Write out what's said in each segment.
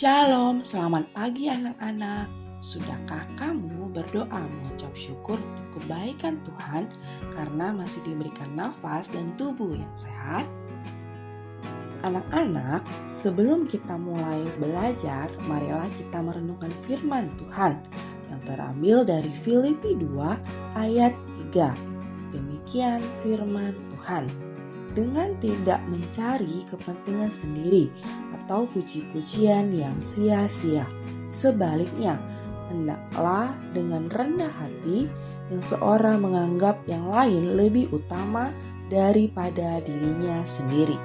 Shalom, selamat pagi anak-anak. Sudahkah kamu berdoa mengucap syukur untuk kebaikan Tuhan karena masih diberikan nafas dan tubuh yang sehat? Anak-anak, sebelum kita mulai belajar, marilah kita merenungkan firman Tuhan yang terambil dari Filipi 2 ayat 3. Demikian firman Tuhan. Dengan tidak mencari kepentingan sendiri atau puji-pujian yang sia-sia. Sebaliknya, hendaklah dengan rendah hati yang seorang menganggap yang lain lebih utama daripada dirinya sendiri.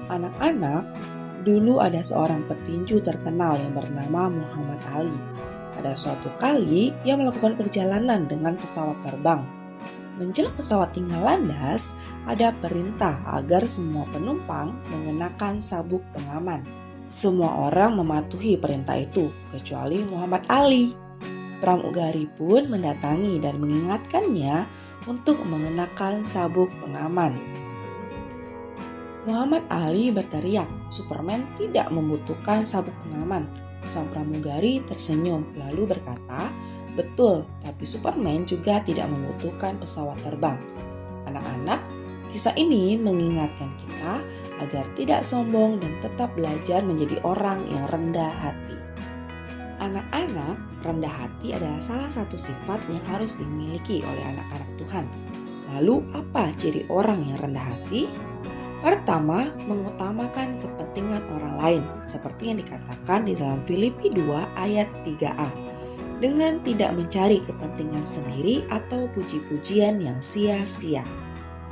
Anak-anak, dulu ada seorang petinju terkenal yang bernama Muhammad Ali. Pada suatu kali, ia melakukan perjalanan dengan pesawat terbang. Menjelang pesawat tinggal landas, ada perintah agar semua penumpang mengenakan sabuk pengaman. Semua orang mematuhi perintah itu, kecuali Muhammad Ali. Pramugari pun mendatangi dan mengingatkannya untuk mengenakan sabuk pengaman. Muhammad Ali berteriak, Superman tidak membutuhkan sabuk pengaman. Sang pramugari tersenyum lalu berkata, betul, tapi Superman juga tidak membutuhkan pesawat terbang. Anak-anak, kisah ini mengingatkan kita agar tidak sombong dan tetap belajar menjadi orang yang rendah hati. Anak-anak, rendah hati adalah salah satu sifat yang harus dimiliki oleh anak-anak Tuhan. Lalu apa ciri orang yang rendah hati? Pertama, mengutamakan kepentingan orang lain, seperti yang dikatakan di dalam Filipi 2 ayat 3a. Dengan tidak mencari kepentingan sendiri atau puji-pujian yang sia-sia.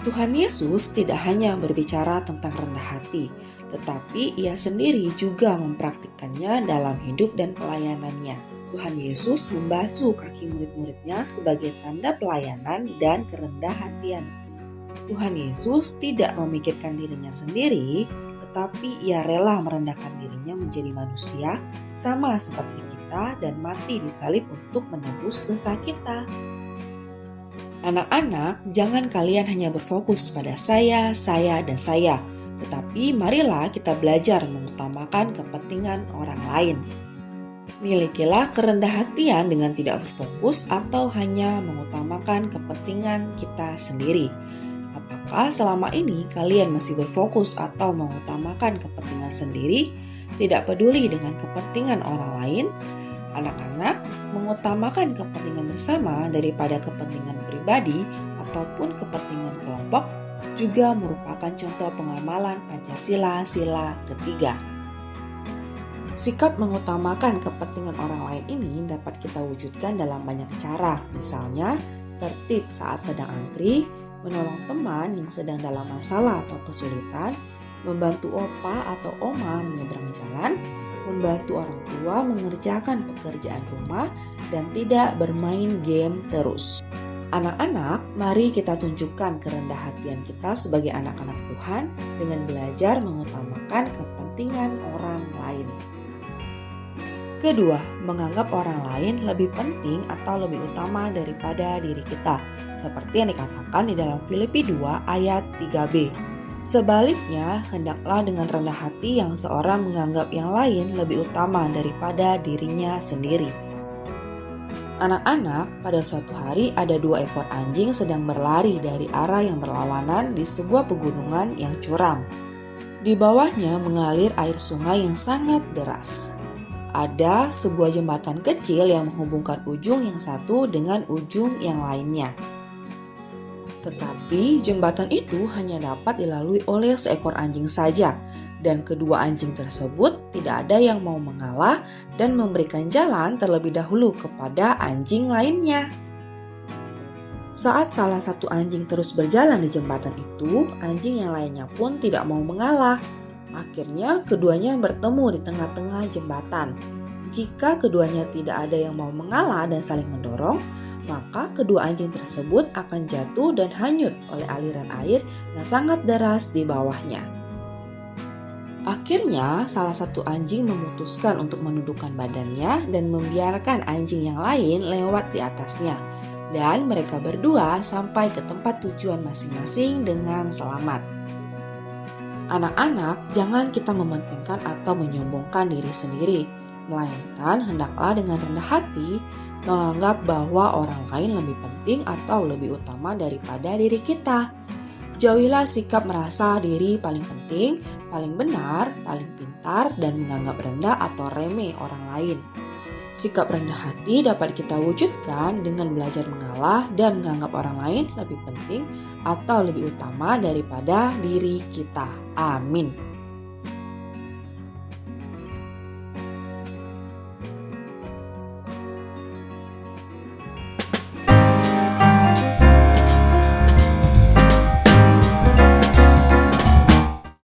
Tuhan Yesus tidak hanya berbicara tentang rendah hati, tetapi ia sendiri juga mempraktikkannya dalam hidup dan pelayanannya. Tuhan Yesus membasuh kaki murid-muridnya sebagai tanda pelayanan dan kerendah hatian. Tuhan Yesus tidak memikirkan dirinya sendiri, tetapi ia rela merendahkan dirinya menjadi manusia sama seperti kita dan mati di salib untuk menebus dosa kita. Anak-anak, jangan kalian hanya berfokus pada saya, dan saya, tetapi marilah kita belajar mengutamakan kepentingan orang lain. Milikilah kerendah hatian dengan tidak berfokus atau hanya mengutamakan kepentingan kita sendiri. Apakah selama ini kalian masih berfokus atau mengutamakan kepentingan sendiri, tidak peduli dengan kepentingan orang lain? Anak-anak, mengutamakan kepentingan bersama daripada kepentingan pribadi ataupun kepentingan kelompok juga merupakan contoh pengamalan Pancasila sila ketiga. Sikap mengutamakan kepentingan orang lain ini dapat kita wujudkan dalam banyak cara, misalnya tertib saat sedang antri, menolong teman yang sedang dalam masalah atau kesulitan, membantu opa atau oma menyeberang jalan, membantu orang tua mengerjakan pekerjaan rumah, dan tidak bermain game terus. Anak-anak, mari kita tunjukkan kerendah hatian kita sebagai anak-anak Tuhan dengan belajar mengutamakan kepentingan orang lain. Kedua, menganggap orang lain lebih penting atau lebih utama daripada diri kita, seperti yang dikatakan di dalam Filipi 2 ayat 3b. Sebaliknya, hendaklah dengan rendah hati yang seorang menganggap yang lain lebih utama daripada dirinya sendiri. Anak-anak, pada suatu hari ada 2 ekor anjing sedang berlari dari arah yang berlawanan di sebuah pegunungan yang curam. Di bawahnya mengalir air sungai yang sangat deras. Ada sebuah jembatan kecil yang menghubungkan ujung yang satu dengan ujung yang lainnya. Tetapi jembatan itu hanya dapat dilalui oleh seekor anjing saja, dan kedua anjing tersebut tidak ada yang mau mengalah dan memberikan jalan terlebih dahulu kepada anjing lainnya. Saat salah satu anjing terus berjalan di jembatan itu, anjing yang lainnya pun tidak mau mengalah. Akhirnya keduanya bertemu di tengah-tengah jembatan. Jika keduanya tidak ada yang mau mengalah dan saling mendorong, maka kedua anjing tersebut akan jatuh dan hanyut oleh aliran air yang sangat deras di bawahnya. Akhirnya salah satu anjing memutuskan untuk menundukkan badannya dan membiarkan anjing yang lain lewat di atasnya. Dan mereka berdua sampai ke tempat tujuan masing-masing dengan selamat. Anak-anak, jangan kita mementingkan atau menyombongkan diri sendiri, melainkan hendaklah dengan rendah hati menganggap bahwa orang lain lebih penting atau lebih utama daripada diri kita. Jauhilah sikap merasa diri paling penting, paling benar, paling pintar, dan menganggap rendah atau remeh orang lain. Sikap rendah hati dapat kita wujudkan dengan belajar mengalah dan menganggap orang lain lebih penting atau lebih utama daripada diri kita. Amin.